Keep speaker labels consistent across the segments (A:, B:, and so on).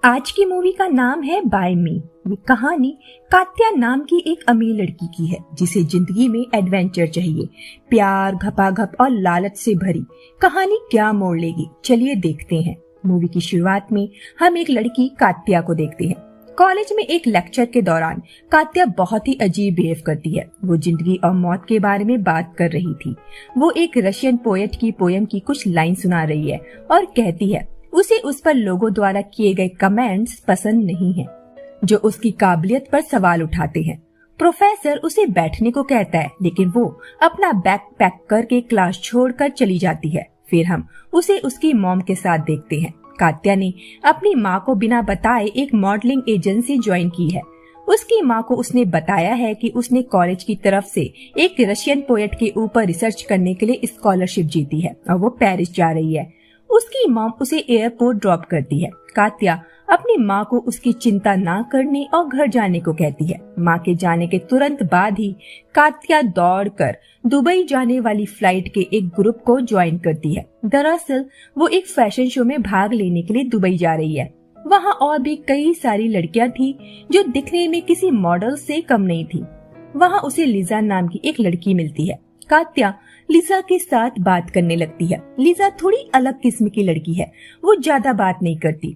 A: आज की मूवी का नाम है बाय मी। ये कहानी कात्या नाम की एक अमीर लड़की की है जिसे जिंदगी में एडवेंचर चाहिए, प्यार, घपाघप और लालच से भरी। कहानी क्या मोड़ लेगी, चलिए देखते हैं। मूवी की शुरुआत में हम एक लड़की कात्या को देखते हैं। कॉलेज में एक लेक्चर के दौरान कात्या बहुत ही अजीब बिहेव करती है। वो जिंदगी और मौत के बारे में बात कर रही थी। वो एक रशियन पोएट की पोयम की कुछ लाइन सुना रही है और कहती है उसे उस पर लोगों द्वारा किए गए कमेंट्स पसंद नहीं है, जो उसकी काबिलियत पर सवाल उठाते हैं। प्रोफेसर उसे बैठने को कहता है, लेकिन वो अपना बैग पैक करके क्लास छोड़कर चली जाती है। फिर हम उसे उसकी मॉम के साथ देखते हैं। कात्या ने अपनी माँ को बिना बताए एक मॉडलिंग एजेंसी ज्वाइन की है। उसकी माँ को उसने बताया है कि उसने कॉलेज की तरफ से एक रशियन पोएट के ऊपर रिसर्च करने के लिए स्कॉलरशिप जीती है और वो पेरिस जा रही है। उसकी मॉम उसे एयरपोर्ट ड्रॉप करती है। कात्या अपनी माँ को उसकी चिंता ना करने और घर जाने को कहती है। माँ के जाने के तुरंत बाद ही कात्या दौड़कर दुबई जाने वाली फ्लाइट के एक ग्रुप को ज्वाइन करती है। दरअसल वो एक फैशन शो में भाग लेने के लिए दुबई जा रही है। वहाँ और भी कई सारी लड़कियाँ थी जो दिखने में किसी मॉडल से कम नहीं थी। वहाँ उसे लिजा नाम की एक लड़की मिलती है। कात्या लिजा के साथ बात करने लगती है। लिजा थोड़ी अलग किस्म की लड़की है, वो ज्यादा बात नहीं करती।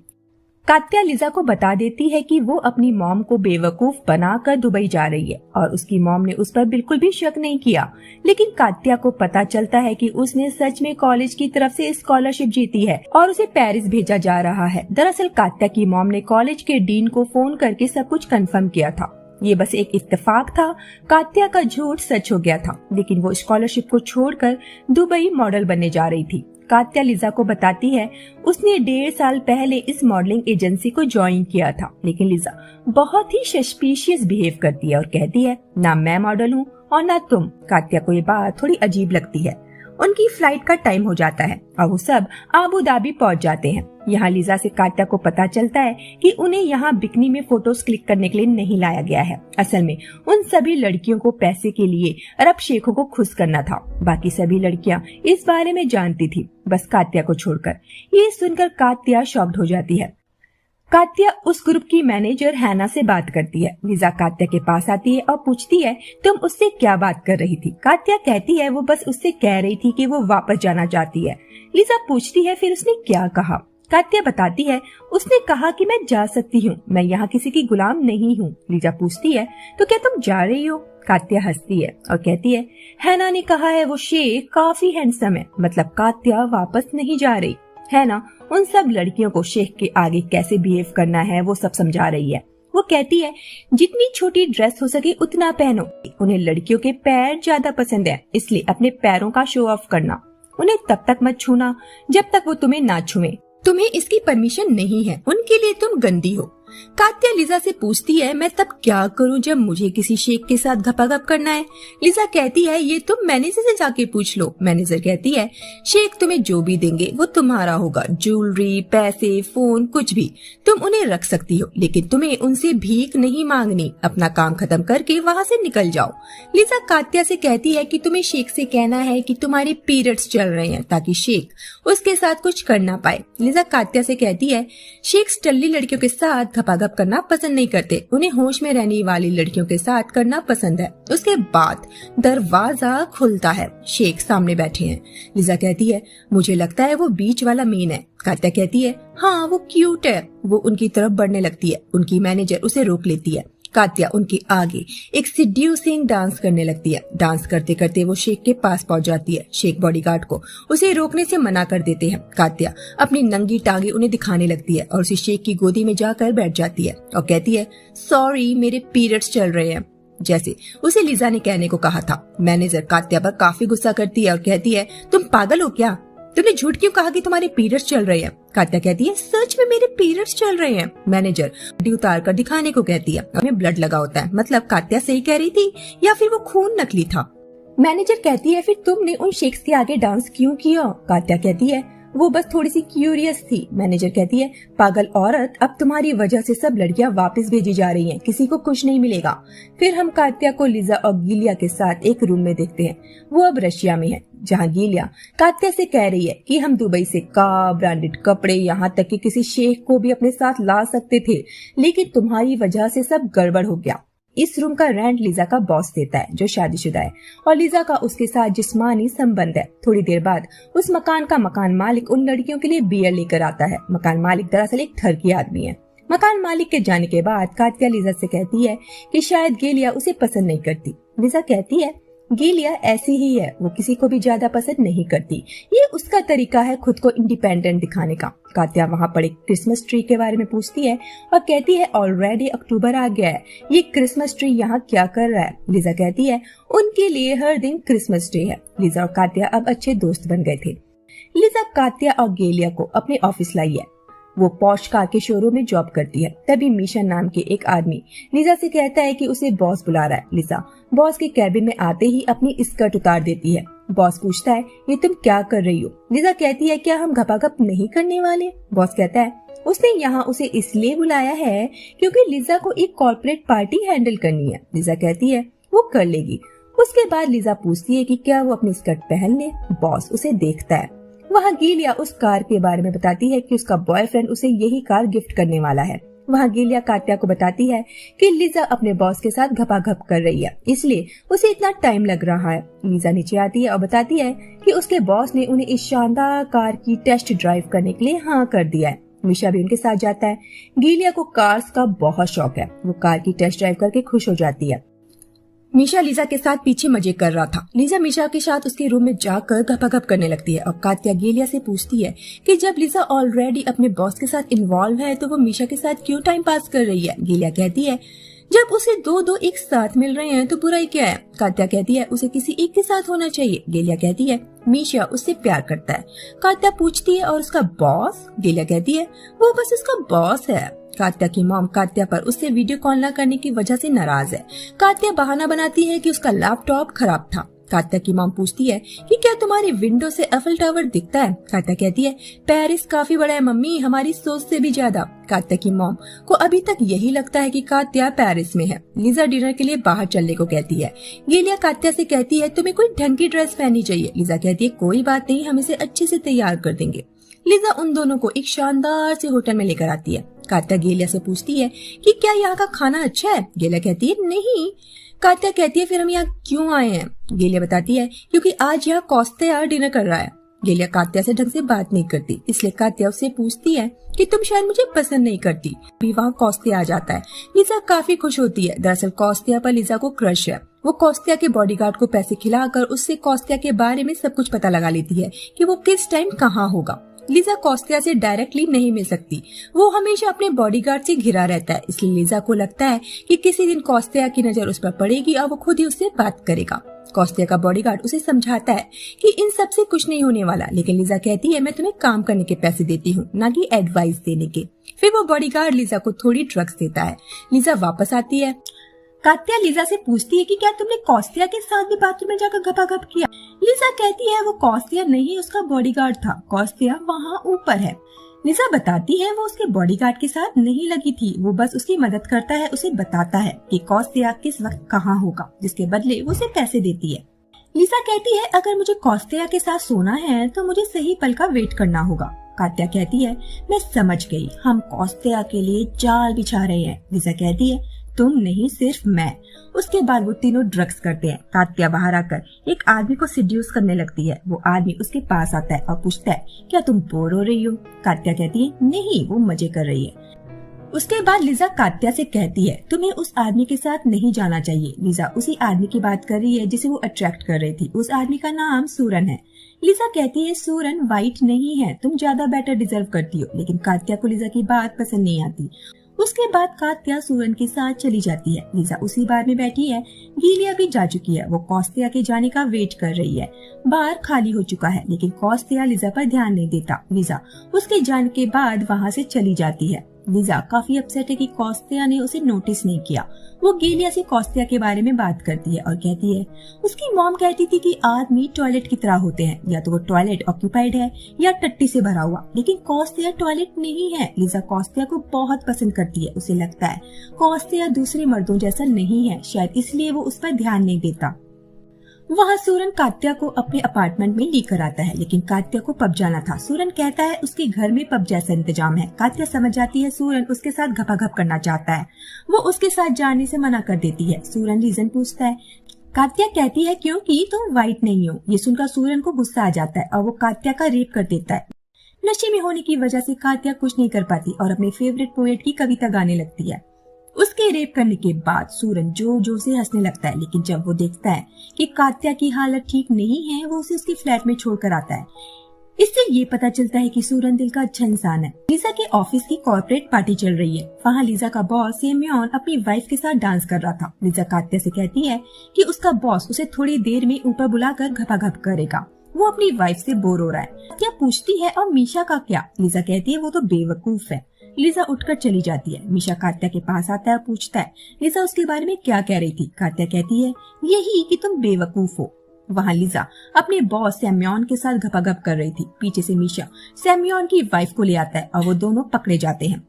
A: कात्या लिजा को बता देती है कि वो अपनी मॉम को बेवकूफ बनाकर दुबई जा रही है और उसकी मॉम ने उस पर बिल्कुल भी शक नहीं किया। लेकिन कात्या को पता चलता है कि उसने सच में कॉलेज की तरफ से स्कॉलरशिप जीती है और उसे पेरिस भेजा जा रहा है। दरअसल कात्या की मॉम ने कॉलेज के डीन को फोन करके सब कुछ कंफर्म किया था। ये बस एक इत्तेफाक था। कात्या का झूठ सच हो गया था, लेकिन वो स्कॉलरशिप को छोड़कर दुबई मॉडल बनने जा रही थी। कात्या लिजा को बताती है उसने 1.5 साल पहले इस मॉडलिंग एजेंसी को ज्वाइन किया था, लेकिन लिजा बहुत ही सस्पिशियस बिहेव करती है और कहती है ना मैं मॉडल हूँ और ना तुम। कात्या को ये बात थोड़ी अजीब लगती है। उनकी फ्लाइट का टाइम हो जाता है और वो सब अबू धाबी पहुंच जाते हैं। यहाँ लिजा से कात्या को पता चलता है कि उन्हें यहाँ बिकनी में फोटोज क्लिक करने के लिए नहीं लाया गया है। असल में उन सभी लड़कियों को पैसे के लिए अरब शेखों को खुश करना था। बाकी सभी लड़कियां इस बारे में जानती थी, बस कात्या को छोड़कर। ये सुनकर कात्या शॉक्ड हो जाती है। कात्या उस ग्रुप की मैनेजर हैना से बात करती है। लिजा कात्या के पास आती है और पूछती है तुम उससे क्या बात कर रही थी। कात्या कहती है वो बस उससे कह रही थी कि वो वापस जाना चाहती है। लिजा पूछती है फिर उसने क्या कहा। कात्या बताती है उसने कहा कि मैं जा सकती हूँ, मैं यहाँ किसी की गुलाम नहीं हूँ। लिजा पूछती है तो क्या तुम जा रही हो। कात्या हंसती है और कहती है हैना ने कहा है वो शेख काफी हैंडसम है। मतलब कात्या वापस नहीं जा रही है ना। उन सब लड़कियों को शेख के आगे कैसे बिहेव करना है वो सब समझा रही है। वो कहती है जितनी छोटी ड्रेस हो सके उतना पहनो। उन्हें लड़कियों के पैर ज्यादा पसंद है, इसलिए अपने पैरों का शो ऑफ करना। उन्हें तब तक मत छूना जब तक वो तुम्हें ना छुए। तुम्हें इसकी परमिशन नहीं है, उनके लिए तुम गंदी हो। कात्या लिजा से पूछती है मैं तब क्या करूं जब मुझे किसी शेख के साथ घपाघप करना है। लिजा कहती है ये तुम मैनेजर से जाके पूछ लो। मैनेजर कहती है शेख तुम्हें जो भी देंगे वो तुम्हारा होगा, ज्वेलरी, पैसे, फोन, कुछ भी तुम उन्हें रख सकती हो, लेकिन तुम्हें उनसे भीख नहीं मांगनी। अपना काम खत्म करके वहाँ से निकल जाओ। लिजा कात्या से कहती है कि तुम्हें शेख से कहना है कि तुम्हारे पीरियड्स चल रहे हैं ताकि शेख उसके साथ कुछ कर ना पाए। लिजा कात्या से कहती है शेख टल्ली लड़कियों के साथ घपाघप करना पसंद नहीं करते, उन्हें होश में रहने वाली लड़कियों के साथ करना पसंद है। उसके बाद दरवाजा खुलता है, शेख सामने बैठे हैं। लिजा कहती है मुझे लगता है वो बीच वाला मेन है। कात्या कहती है हाँ वो क्यूट है। वो उनकी तरफ बढ़ने लगती है। उनकी मैनेजर उसे रोक लेती है। कात्या उनके आगे एक सीड्यूसिंग डांस करने लगती है। डांस करते करते वो शेख के पास पहुंच जाती है। शेख बॉडीगार्ड को उसे रोकने से मना कर देते हैं। कात्या अपनी नंगी टांगे उन्हें दिखाने लगती है और उसे शेख की गोदी में जाकर बैठ जाती है और कहती है सॉरी मेरे पीरियड्स चल रहे हैं, जैसे उसे लिजा ने कहने को कहा था। मैनेजर कात्या पर काफी गुस्सा करती है और कहती है तुम पागल हो क्या, तुमने झूठ क्यों कहा कि तुम्हारे पीरियड्स चल रहे हैं। कात्या कहती है सच में मेरे पीरियड्स चल रहे हैं। मैनेजर हड्डी उतार कर दिखाने को कहती है, उन्हें ब्लड लगा होता है। मतलब कात्या सही कह रही थी या फिर वो खून नकली था। मैनेजर कहती है फिर तुमने उन शेख्स के आगे डांस क्यों किया। कात्या कहती है वो बस थोड़ी सी क्यूरियस थी। मैनेजर कहती है, पागल औरत, अब तुम्हारी वजह से सब लड़कियां वापस भेजी जा रही हैं, किसी को कुछ नहीं मिलेगा। फिर हम कात्या को लिजा और गीलिया के साथ एक रूम में देखते हैं। वो अब रशिया में है, जहाँ गीलिया कात्या से कह रही है कि हम दुबई से कार, ब्रांडेड कपड़े, यहाँ तक कि किसी शेख को भी अपने साथ ला सकते थे, लेकिन तुम्हारी वजह से सब गड़बड़ हो गया। इस रूम का रेंट लिजा का बॉस देता है, जो शादीशुदा है, और लिजा का उसके साथ जिस्मानी संबंध है। थोड़ी देर बाद उस मकान का मकान मालिक उन लड़कियों के लिए बियर लेकर आता है। मकान मालिक दरअसल एक ठरकी आदमी है। मकान मालिक के जाने के बाद कात्या लिजा से कहती है कि शायद गीलिया उसे पसंद नहीं करती। लिजा कहती है, गीलिया ऐसी ही है, वो किसी को भी ज्यादा पसंद नहीं करती, ये उसका तरीका है खुद को इंडिपेंडेंट दिखाने का। कात्या वहाँ पर एक क्रिसमस ट्री के बारे में पूछती है और कहती है, ऑलरेडी अक्टूबर आ गया है, ये क्रिसमस ट्री यहाँ क्या कर रहा है। लिजा कहती है, उनके लिए हर दिन क्रिसमस डे है। लिजा और कात्या अब अच्छे दोस्त बन गए थे। लिजा कात्या और गेलिया को अपने ऑफिस लाई है। वो पॉश कार के शोरूम में जॉब करती है। तभी मीशा नाम के एक आदमी लिजा से कहता है कि उसे बॉस बुला रहा है। लिजा बॉस के कैबिन में आते ही अपनी स्कर्ट उतार देती है। बॉस पूछता है, ये तुम क्या कर रही हो। लिजा कहती है, क्या हम घपाघप नहीं करने वाले। बॉस कहता है, उसने यहाँ उसे इसलिए बुलाया है क्योंकि लिजा को एक कॉर्पोरेट पार्टी हैंडल करनी है। लिजा कहती है वो कर लेगी। उसके बाद लिजा पूछती है कि क्या वो अपनी स्कर्ट पहन ले। बॉस उसे देखता है। वहाँ गीलिया उस कार के बारे में बताती है कि उसका बॉयफ्रेंड उसे यही कार गिफ्ट करने वाला है। वहाँ गीलिया कात्या को बताती है कि लिजा अपने बॉस के साथ घपाघप कर रही है, इसलिए उसे इतना टाइम लग रहा है। लिजा नीचे आती है और बताती है कि उसके बॉस ने उन्हें इस शानदार कार की टेस्ट ड्राइव करने के लिए हाँ कर दिया है। मीशा भी उनके साथ जाता है। गीलिया को कार्स का बहुत शौक है। वो कार की टेस्ट ड्राइव करके खुश हो जाती है। मीशा लिजा के साथ पीछे मजे कर रहा था। लिजा मीशा के साथ उसके रूम में जाकर घपाघप करने लगती है और कात्या गेलिया से पूछती है कि जब लिजा ऑलरेडी अपने बॉस के साथ इन्वॉल्व है तो वो मीशा के साथ क्यों टाइम पास कर रही है। गेलिया कहती है, जब उसे दो एक साथ मिल रहे हैं तो बुराई क्या है। कात्या कहती है, उसे किसी एक के साथ होना चाहिए। गेलिया कहती है, मीशा उससे प्यार करता है। कात्या पूछती है, और उसका बॉस। गेलिया कहती है, वो बस उसका बॉस है। कात्या की मॉम कात्या पर उससे वीडियो कॉल न करने की वजह से नाराज है। कात्या बहाना बनाती है कि उसका लैपटॉप खराब था। कात्या की मॉम पूछती है कि क्या तुम्हारी विंडो से एफिल टावर दिखता है। कात्या कहती है, पेरिस काफी बड़ा है मम्मी, हमारी सोच से भी ज्यादा। कात्या की मॉम को अभी तक यही लगता है कि कात्या पेरिस में है। लिजा डिनर के लिए बाहर चलने को कहती है। गेलिया कात्या से कहती है, तुम्हें कोई ढंग की ड्रेस पहननी चाहिए। लिजा कहती है, कोई बात नहीं, हम इसे अच्छे से तैयार कर देंगे। लिजा उन दोनों को एक शानदार से होटल में लेकर आती है। कात्या गेलिया से पूछती है कि क्या यहाँ का खाना अच्छा है। गेलिया कहती है, नहीं। कात्या कहती है, फिर हम यहाँ क्यों आए हैं। गेलिया बताती है, क्योंकि आज यहाँ कॉस्त्या डिनर कर रहा है। गेलिया कात्या से ढंग से बात नहीं करती, इसलिए कात्या उससे पूछती है कि तुम शायद मुझे पसंद नहीं करती। भी वहाँ कॉस्त्या आ जाता है। लिजा काफी खुश होती है। दरअसल कॉस्त्या पर लिजा को क्रश है। वो कॉस्त्या के बॉडीगार्ड को पैसे खिलाकर उससे कॉस्त्या के बारे में सब कुछ पता लगा लेती है कि वो किस टाइम कहाँ होगा। लिजा कॉस्त्या से डायरेक्टली नहीं मिल सकती। वो हमेशा अपने बॉडीगार्ड से घिरा रहता है, इसलिए लिजा को लगता है कि किसी दिन कॉस्त्या की नजर उस पर पड़ेगी और वो खुद ही उससे बात करेगा। कॉस्त्या का बॉडीगार्ड उसे समझाता है कि इन सब से कुछ नहीं होने वाला, लेकिन लिजा कहती है, मैं तुम्हें काम करने के पैसे देती हूँ, ना कि एडवाइस देने के। फिर वो बॉडीगार्ड लिजा को थोड़ी ड्रग्स देता है। लिजा वापस आती है। कात्या लिजा से पूछती है कि क्या तुमने कॉस्त्या के साथ भी बाथरूम में जाकर घपाघप किया। लिजा कहती है, वो कॉस्त्या नहीं, उसका बॉडीगार्ड था। कॉस्त्या वहाँ ऊपर है। लिजा बताती है, वो उसके बॉडीगार्ड के साथ नहीं लगी थी, वो बस उसकी मदद करता है, उसे बताता है कि कॉस्त्या किस वक्त कहाँ होगा, जिसके बदले वो उसे पैसे देती है। लिजा कहती है, अगर मुझे कॉस्त्या के साथ सोना है तो मुझे सही पल का वेट करना होगा। कात्या कहती है, मैं समझ गई, हम कॉस्त्या के लिए जाल बिछा रहे हैं। लिजा कहती है, तुम नहीं, सिर्फ मैं। उसके बाद वो तीनों ड्रग्स करते हैं। कात्या बाहर आकर एक आदमी को सिड्यूस करने लगती है। वो आदमी उसके पास आता है और पूछता है, क्या तुम बोर हो रही हो। कात्या कहती है, नहीं, वो मजे कर रही है। उसके बाद लिजा कात्या से कहती है, तुम्हें उस आदमी के साथ नहीं जाना चाहिए। लिजा उसी आदमी की बात कर रही है जिसे वो अट्रैक्ट कर रही थी। उस आदमी का नाम सूरन है। लिजा कहती है, सूरन वाइट नहीं है, तुम ज्यादा बेटर डिजर्व करती हो। लेकिन कात्या को लिजा की बात पसंद नहीं आती। उसके बाद कात्या सूरन के साथ चली जाती है। लिजा उसी बार में बैठी है। गीलिया भी जा चुकी है। वो कॉस्त्या के जाने का वेट कर रही है। बार खाली हो चुका है, लेकिन कॉस्त्या लिजा पर ध्यान नहीं देता। लिजा उसके जाने के बाद वहाँ से चली जाती है। लिजा काफी अपसेट है कि कौस्तिया ने उसे नोटिस नहीं किया। वो गेलिया से कौस्तिया के बारे में बात करती है और कहती है उसकी मॉम कहती थी कि आदमी टॉयलेट की तरह होते हैं, या तो वो टॉयलेट ऑक्यूपाइड है या टट्टी से भरा हुआ, लेकिन कौस्तिया टॉयलेट नहीं है। लिजा कौस्तिया को बहुत पसंद करती है। उसे लगता है कौस्तिया दूसरे मर्दों जैसा नहीं है, शायद इसलिए वो उस पर ध्यान नहीं देता। वहाँ सूरन कात्या को अपने अपार्टमेंट में लेकर आता है, लेकिन कात्या को पब जाना था। सूरन कहता है उसके घर में पब जैसा इंतजाम है। कात्या समझ जाती है सूरन उसके साथ घपाघप करना चाहता है। वो उसके साथ जाने से मना कर देती है। सूरन रीजन पूछता है। कात्या कहती है क्योंकि तुम वाइट नहीं हो। ये सुनकर सूरन को गुस्सा आ जाता है और वो कात्या का रेप कर देता है। नशे में होने की वजह से कात्या कुछ नहीं कर पाती और अपने फेवरेट पोएट की कविता गाने लगती है। उसके रेप करने के बाद सूरन जोर जोर से हंसने लगता है, लेकिन जब वो देखता है कि कात्या की हालत ठीक नहीं है, वो उसे उसके फ्लैट में छोड़कर आता है। इससे ये पता चलता है कि सूरन दिल का अच्छा इंसान है। लिजा के ऑफिस की कॉर्पोरेट पार्टी चल रही है। वहाँ लिजा का बॉस सेम्योन अपनी वाइफ के साथ डांस कर रहा था। लिजा कात्या से कहती है कि उसका बॉस उसे थोड़ी देर में ऊपर बुलाकर घपाघप करेगा। वो अपनी वाइफ से बोर हो रहा है। क्या पूछती है और मीशा का क्या? लिजा कहती है वो तो बेवकूफ है। लिजा उठकर चली जाती है। मीशा कात्या के पास आता है और पूछता है लिजा उसके बारे में क्या कह रही थी। कात्या कहती है यही कि तुम बेवकूफ हो। वहाँ लिजा अपने बॉस सैम्योन के साथ घपाघप कर रही थी। पीछे से मीशा सैम्योन की वाइफ को ले आता है और वो दोनों पकड़े जाते हैं।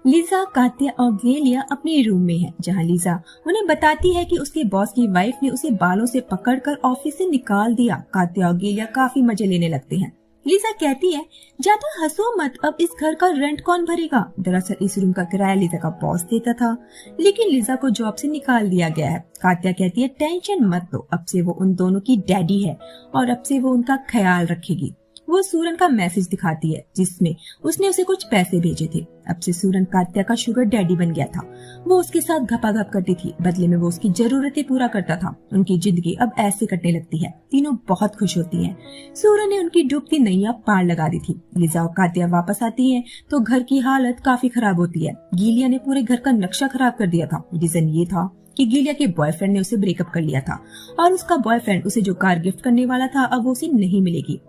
A: लिजा, कात्या और गेलिया अपने रूम में है, जहाँ लिजा उन्हें बताती है कि उसके बॉस की वाइफ ने उसे बालों से पकड़कर ऑफिस से निकाल दिया। कात्या और गेलिया काफी मजे लेने लगते हैं। लिजा कहती है ज्यादा हंसो मत, अब इस घर का रेंट कौन भरेगा? दरअसल इस रूम का किराया लिजा का बॉस देता था, लेकिन लिजा को जॉब से निकाल दिया गया है। कात्या कहती है टेंशन मत लो, अब से वो उन दोनों की डैडी है और अब से वो उनका ख्याल रखेगी। वो सूरन का मैसेज दिखाती है जिसमें उसने उसे कुछ पैसे भेजे थे। अब से सूरन कात्या का शुगर डैडी बन गया था। वो उसके साथ घपाघप करती थी, बदले में वो उसकी जरूरतें पूरा करता था। उनकी जिंदगी अब ऐसे कटने लगती है। तीनों बहुत खुश होती हैं। सूरन ने उनकी डूबती नैया पार लगा दी थी। लिजा और कात्या वापस आती है तो घर की हालत काफी खराब होती है। गीलिया ने पूरे घर का नक्शा खराब कर दिया था। रीजन ये था कि गीलिया के बॉयफ्रेंड ने उसे ब्रेकअप कर लिया था और उसका बॉयफ्रेंड उसे जो कार गिफ्ट करने वाला था अब वो उसे नहीं मिलेगी।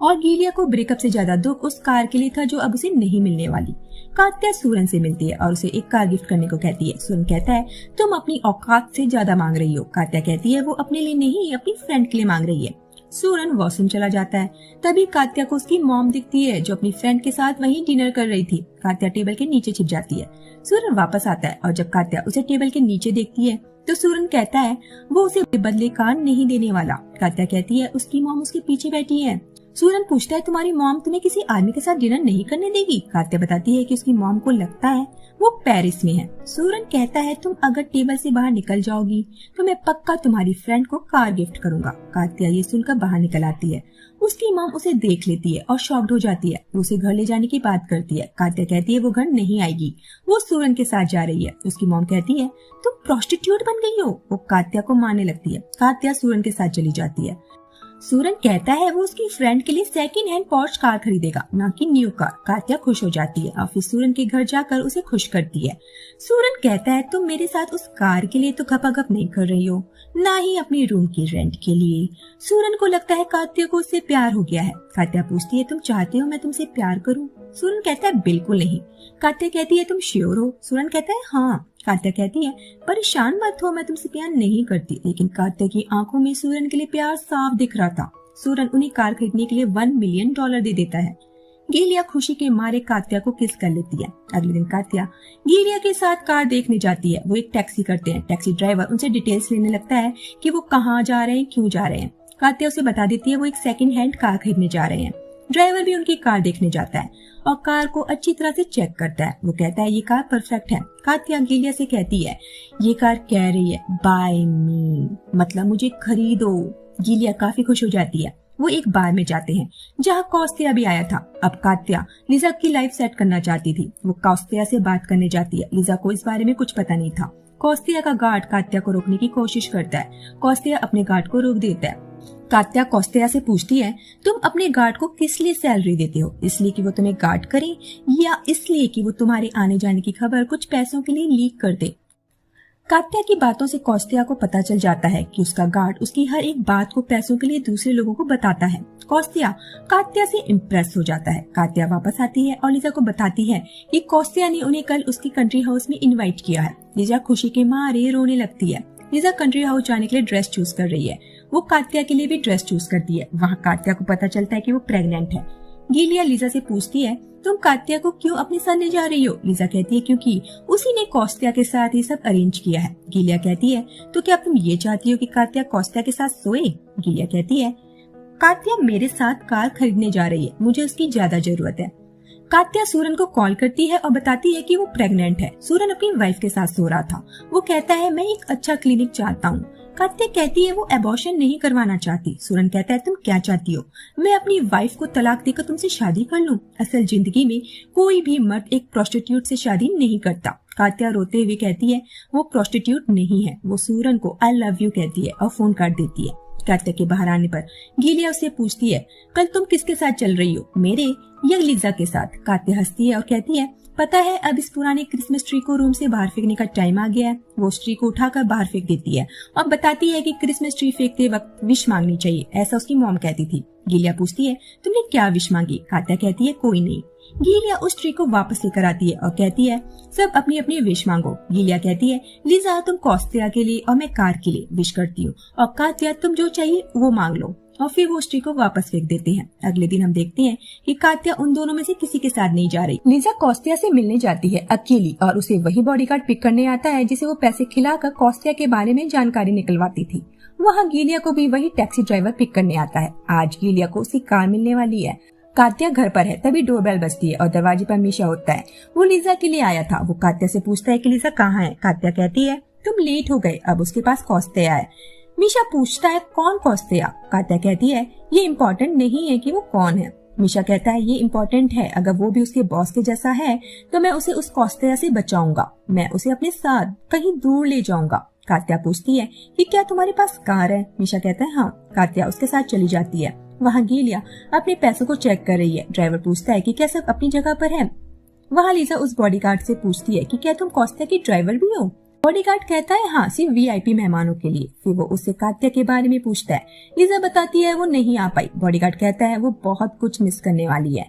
A: और गीलिया को ब्रेकअप से ज्यादा दुख उस कार के लिए था जो अब उसे नहीं मिलने वाली। कात्या सूरन से मिलती है और उसे एक कार गिफ्ट करने को कहती है। सूरन कहता है तुम अपनी औकात से ज्यादा मांग रही हो। कात्या कहती है वो अपने लिए नहीं अपनी फ्रेंड के लिए मांग रही है। सूरन वॉशरूम चला जाता है। तभी कात्या को उसकी मॉम दिखती है जो अपनी फ्रेंड के साथ वहीं डिनर कर रही थी। कात्या टेबल के नीचे छिप जाती है। सूरन वापस आता है और जब कात्या उसे टेबल के नीचे देखती है तो सूरन कहता है वो उसे बदले कार नहीं देने वाला। कात्या कहती है उसकी मॉम उसके पीछे बैठी है। सूरन पूछता है तुम्हारी मॉम तुम्हें किसी आदमी के साथ डिनर नहीं करने देगी? कात्या बताती है कि उसकी मॉम को लगता है वो पेरिस में है। सूरन कहता है तुम अगर टेबल से बाहर निकल जाओगी तो मैं पक्का तुम्हारी फ्रेंड को कार गिफ्ट करूंगा। कात्या ये सुनकर बाहर निकल आती है। उसकी मॉम उसे देख लेती है और शॉक्ड हो जाती है। उसे घर ले जाने की बात करती है। कात्या कहती है वो घर नहीं आएगी, वो सूरन के साथ जा रही है। उसकी मॉम कहती है तुम प्रोस्टिट्यूट बन गई हो। वो कात्या को मारने लगती है। कात्या सूरन के साथ चली जाती है। सूरन कहता है वो उसकी फ्रेंड के लिए सेकंड हैंड पॉर्श कार खरीदेगा, ना कि न्यू कार। कात्या खुश हो जाती है और फिर सूरन के घर जाकर उसे खुश करती है। सूरन कहता है तुम मेरे साथ उस कार के लिए तो घपाघप नहीं कर रही हो, ना ही अपने रूम की रेंट के लिए। सूरन को लगता है कात्या को उससे प्यार हो गया है। कात्या पूछती है तुम चाहते हो मैं तुमसे प्यार करूं? सूरन कहता है बिल्कुल नहीं। कात्या कहती है तुम श्योर हो? सूरन कहता है हाँ। कात्या कहती है परेशान मत हो, मैं तुमसे प्यार नहीं करती। लेकिन कात्या की आंखों में सूरन के लिए प्यार साफ दिख रहा था। सूरन उन्हें कार खरीदने के लिए $1 मिलियन दे देता है। गेलिया खुशी के मारे कात्या को किस कर लेती है। अगले दिन कात्या गेलिया के साथ कार देखने जाती है। वो एक टैक्सी करते हैं। टैक्सी ड्राइवर उनसे डिटेल्स लेने लगता है कि वो कहाँ जा रहे हैं, क्यों जा रहे हैं। कात्या उसे बता देती है वो एक सेकंड हैंड कार खरीदने जा रहे हैं। ड्राइवर भी उनकी कार देखने जाता है और कार को अच्छी तरह से चेक करता है। वो कहता है ये कार परफेक्ट है। कात्या गेलिया से कहती है ये कार कह रही है बाय मी, मतलब मुझे खरीदो। गेलिया काफी खुश हो जाती है। वो एक बार में जाते हैं जहाँ कौस्तिया भी आया था। अब कात्या लिजा की लाइफ सेट करना चाहती थी। वो कौस्तिया से बात करने जाती है। लिजा को इस बारे में कुछ पता नहीं था। कौस्तिया का गार्ड कात्या को रोकने की कोशिश करता है। कौस्तिया अपने गार्ड को रोक देता है। कात्या कौस्तिया से पूछती है तुम अपने गार्ड को किस लिए सैलरी देते हो? इसलिए कि वो तुम्हें गार्ड करे या इसलिए कि वो तुम्हारे आने जाने की खबर कुछ पैसों के लिए लीक कर दे? कात्या की बातों से कौस्त्या को पता चल जाता है कि उसका गार्ड उसकी हर एक बात को पैसों के लिए दूसरे लोगों को बताता है। कौस्त्या कात्या से इम्प्रेस हो जाता है। कात्या वापस आती है और लिजा को बताती है कि कौस्त्या ने उन्हें कल उसकी कंट्री हाउस में इनवाइट किया है। लिजा खुशी के मारे रोने लगती है। लिजा कंट्री हाउस जाने के लिए ड्रेस चूज कर रही है। वो कात्या के लिए भी ड्रेस चूज करती है। वहाँ कात्या को पता चलता है कि वो प्रेग्नेंट है। गीलिया लिजा से पूछती है, तुम कात्या को क्यों अपने साथ ले जा रही हो? लिजा कहती है, क्योंकि उसी ने कौस्त्या के साथ ये सब अरेंज किया है। गीलिया कहती है, तो क्या तुम ये चाहती हो कि कात्या कौस्त्या के साथ सोए? गीलिया कहती है, कात्या मेरे साथ कार खरीदने जा रही है, मुझे उसकी ज्यादा जरूरत है। कात्या सूरन को कॉल करती है और बताती है कि वो प्रेग्नेंट है। सूरन अपनी वाइफ के साथ सो रहा था। वो कहता है, मैं एक अच्छा क्लिनिक चाहता हूँ। कात्या कहती है वो एबॉर्शन नहीं करवाना चाहती। सूरन कहता है, तुम क्या चाहती हो? मैं अपनी वाइफ को तलाक देकर तुमसे शादी कर लूं? असल जिंदगी में कोई भी मर्द एक प्रोस्टिट्यूट से शादी नहीं करता। कात्या रोते हुए कहती है वो प्रोस्टिट्यूट नहीं है। वो सूरन को आई लव यू कहती है और फोन काट देती है। कात्या के बाहर आने पर गीलिया उससे पूछती है, कल तुम किसके साथ चल रही हो, मेरे या लिजा के साथ? कात्या हंसती है और कहती है, पता है अब इस पुराने क्रिसमस ट्री को रूम से बाहर फेंकने का टाइम आ गया है। वो उस ट्री को उठाकर बाहर फेंक देती है और बताती है कि क्रिसमस ट्री फेंकते वक्त विश मांगनी चाहिए, ऐसा उसकी मॉम कहती थी। गीलिया पूछती है, तुमने क्या विश मांगी? कात्या कहती है, कोई नहीं। गीलिया उस ट्री को वापस लेकर आती है और कहती है, सब अपनी अपनी विश मांगो। गीलिया कहती है, लिजा तुम कौस्त्या के लिए और मैं कार के लिए विश करती हूँ, और कात्या तुम जो चाहिए वो मांग लो। और फिर वो उस ट्री को वापस फेंक देते हैं। अगले दिन हम देखते हैं कि कात्या उन दोनों में से किसी के साथ नहीं जा रही। लिजा कौस्त्या से मिलने जाती है अकेली और उसे वही बॉडीगार्ड पिक करने आता है जिसे वो पैसे खिलाकर कौस्त्या के बारे में जानकारी निकलवाती थी। वहाँ गीलिया को भी वही टैक्सी ड्राइवर पिक करने आता है। आज गीलिया को उसकी कार मिलने वाली है। कात्या घर पर है, तभी डोरबेल बजती है और दरवाजे पर मीशा होता है। वो लिजा के लिए आया था। वो कात्या से पूछता है कि लिजा कहाँ है? कात्या कहती है, तुम लेट हो गए, अब उसके पास कौस्त्या है। मीशा पूछता है, कौन कौस्त्या? कात्या कहती है, ये इम्पोर्टेंट नहीं है कि वो कौन है। मीशा कहता है, ये इम्पोर्टेंट है, अगर वो भी उसके बॉस के जैसा है तो मैं उसे उस कौस्त्या से बचाऊंगा, मैं उसे अपने साथ कहीं दूर ले जाऊंगा। कात्या पूछती है कि क्या तुम्हारे पास कार है? मीशा कहता है, हाँ। कात्या उसके साथ चली जाती है। वहाँ गीलिया अपने पैसों को चेक कर रही है। ड्राइवर पूछता है कि क्या सब अपनी जगह पर है? वहाँ लिजा उस बॉडीगार्ड से पूछती है कि क्या तुम कौस्त्या की ड्राइवर भी हो? बॉडीगार्ड कहता है, हाँ, सिर्फ वीआईपी मेहमानों के लिए। फिर वो उससे कात्या के बारे में पूछता है। लिजा बताती है वो नहीं आ पाई। बॉडीगार्ड कहता है वो बहुत कुछ मिस करने वाली है।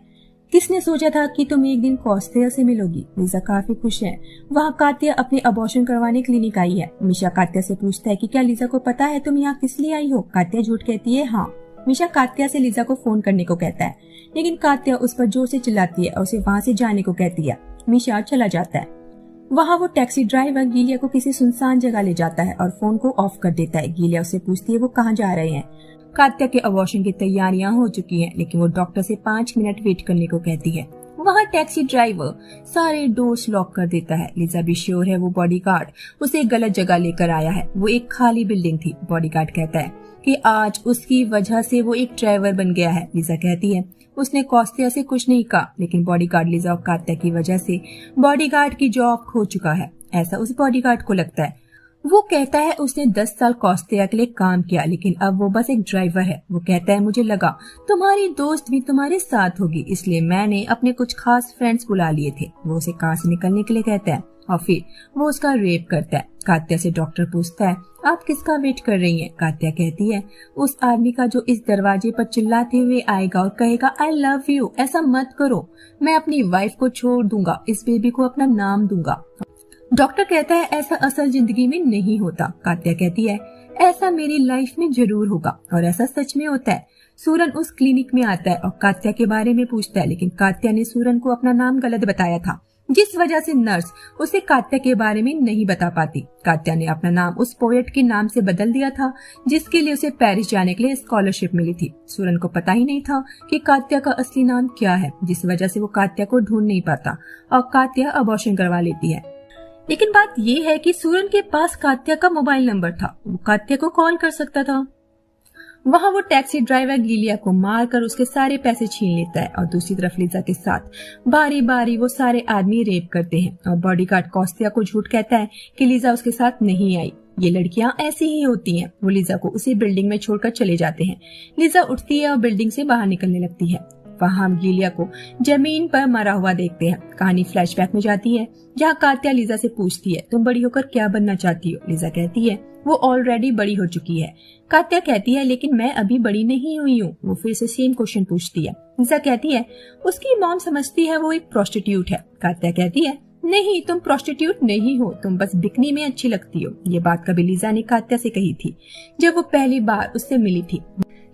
A: किसने सोचा था कि तुम एक दिन कौस्त्या से मिलोगी? लिजा काफी खुश है। वहाँ कात्या अपने अबॉर्शन करवाने क्लिनिक आई है। मीशा कात्या से पूछता है कि क्या लिजा को पता है तुम यहाँ किस लिए आई हो? कात्या झूठ कहती है, हाँ। मीशा कात्या से लिजा को फोन करने को कहता है, लेकिन कात्या उस पर जोर से चिल्लाती है और उसे वहाँ से जाने को कहती है। मीशा चला जाता है। वहाँ वो टैक्सी ड्राइवर गीलिया को किसी सुनसान जगह ले जाता है और फोन को ऑफ कर देता है। गीलिया उससे पूछती है वो कहाँ जा रहे हैं। कात्या के अबॉर्शन की तैयारियां हो चुकी हैं, लेकिन वो डॉक्टर से 5 मिनट वेट करने को कहती है। वहाँ टैक्सी ड्राइवर सारे डोर्स लॉक कर देता है। लिजा भी श्योर है वो बॉडीगार्ड उसे गलत जगह लेकर आया है। वो एक खाली बिल्डिंग थी। बॉडीगार्ड कहता है कि आज उसकी वजह से वो एक ड्राइवर बन गया है। लिजा कहती है उसने कौस्त्या से कुछ नहीं कहा, लेकिन बॉडीगार्ड लिजा और कात्या की वजह से बॉडीगार्ड की जॉब खो चुका है, ऐसा उस बॉडीगार्ड को लगता है। वो कहता है उसने 10 साल कौस्त्या के लिए काम किया, लेकिन अब वो बस एक ड्राइवर है। वो कहता है मुझे लगा तुम्हारी दोस्त भी तुम्हारे साथ होगी, इसलिए मैंने अपने कुछ खास फ्रेंड्स बुला लिए थे। वो उसे कार से निकलने के लिए कहता है और फिर वो उसका रेप करता है। कात्या से डॉक्टर पूछता है आप किसका वेट कर रही हैं? कात्या कहती है उस आदमी का जो इस दरवाजे पर चिल्लाते हुए आएगा और कहेगा आई लव यू। ऐसा मत करो, मैं अपनी वाइफ को छोड़ दूंगा, इस बेबी को अपना नाम दूंगा। डॉक्टर कहता है ऐसा असल जिंदगी में नहीं होता। कात्या कहती है ऐसा मेरी लाइफ में जरूर होगा, और ऐसा सच में होता है। सूरन उस क्लिनिक में आता है और कात्या के बारे में पूछता है, लेकिन कात्या ने सूरन को अपना नाम गलत बताया था, जिस वजह से नर्स उसे कात्या के बारे में नहीं बता पाती। कात्या ने अपना नाम उस पोएट के नाम से बदल दिया था जिसके लिए उसे पेरिस जाने के लिए स्कॉलरशिप मिली थी। सूरन को पता ही नहीं था कि कात्या का असली नाम क्या है, जिस वजह से वो कात्या को ढूंढ नहीं पाता और कात्या अबॉर्शन करवा लेती है। लेकिन बात ये है कि सूरन के पास कात्या का मोबाइल नंबर था, वो कात्या को कॉल कर सकता था। वहाँ वो टैक्सी ड्राइवर गीलिया को मारकर उसके सारे पैसे छीन लेता है और दूसरी तरफ लिजा के साथ बारी बारी वो सारे आदमी रेप करते हैं और बॉडीगार्ड कौस्त्या को झूठ कहता है कि लिजा उसके साथ नहीं आई। ये लड़कियां ऐसी ही होती हैं। वो लिजा को उसी बिल्डिंग में छोड़कर चले जाते हैं। लिजा उठती है और बिल्डिंग से बाहर निकलने लगती है। वहाँ हम गीलिया को जमीन पर मरा हुआ देखते हैं। कहानी फ्लैशबैक में जाती है जहाँ कात्या लीजा से पूछती है, तुम बड़ी होकर क्या बनना चाहती हो? लीजा कहती है वो ऑलरेडी बड़ी हो चुकी है। कात्या कहती है लेकिन मैं अभी बड़ी नहीं हुई हूँ। वो फिर से सेम क्वेश्चन पूछती है। लीजा कहती है उसकी मॉम समझती है वो एक प्रोस्टिट्यूट है। कात्या कहती है नहीं, तुम प्रोस्टिट्यूट नहीं हो, तुम बस दिखने में अच्छी लगती हो। ये बात कभी लीजा ने कात्या से कही थी जब वो पहली बार उससे मिली थी।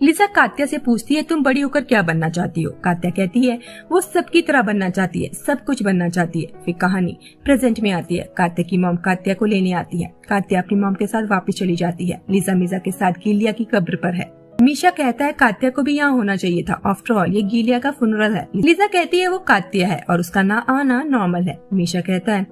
A: लीजा कात्या से पूछती है तुम बड़ी होकर क्या बनना चाहती हो? कात्या कहती है वो सबकी तरह बनना चाहती है, सब कुछ बनना चाहती है। फिर कहानी प्रेजेंट में आती है। कात्या की मॉम कात्या को लेने आती है। कात्या अपनी मॉम के साथ वापस चली जाती है। लीजा मीजा के साथ गीलिया की कब्र पर है। मीशा कहता है कात्या को भी यहाँ होना चाहिए था, आफ्टर ऑल ये गीलिया का फुनरल है। लीजा कहती है वो कात्या है और उसका ना आना नॉर्मल है। मीशा कहता है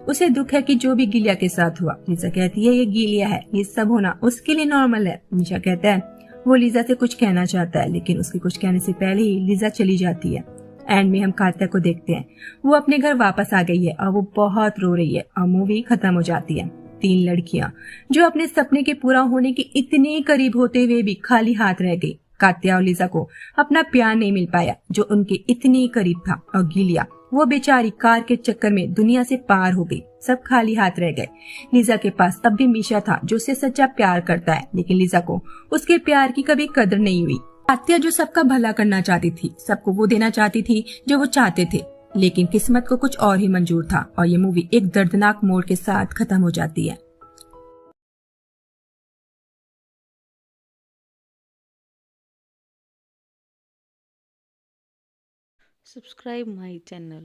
A: उसे दुख है कि जो भी गीलिया के साथ हुआ। लीजा कहती है ये गीलिया है, ये सब होना उसके लिए नॉर्मल है। मीशा कहता है वो लीजा से कुछ कहना चाहता है लेकिन उसके कुछ कहने से पहले ही लीजा चली जाती है। एंड में हम कात्या को देखते हैं, वो अपने घर वापस आ गई है और वो बहुत रो रही है और मूवी खत्म हो जाती है। 3 लड़कियां जो अपने सपने के पूरा होने के इतने करीब होते हुए भी खाली हाथ रह गई। कात्या और लीजा को अपना प्यार नहीं मिल पाया जो उनके इतने करीब था, और गीलिया वो बेचारी कार के चक्कर में दुनिया से पार हो गई। सब खाली हाथ रह गए। लीजा के पास तब भी मीशा था जो उसे सच्चा प्यार करता है, लेकिन लीजा को उसके प्यार की कभी कदर नहीं हुई। कात्या जो सबका भला करना चाहती थी, सबको वो देना चाहती थी जो वो चाहते थे, लेकिन किस्मत को कुछ और ही मंजूर था और ये मूवी एक दर्दनाक मोड़ के साथ खत्म हो जाती है।
B: Subscribe my channel.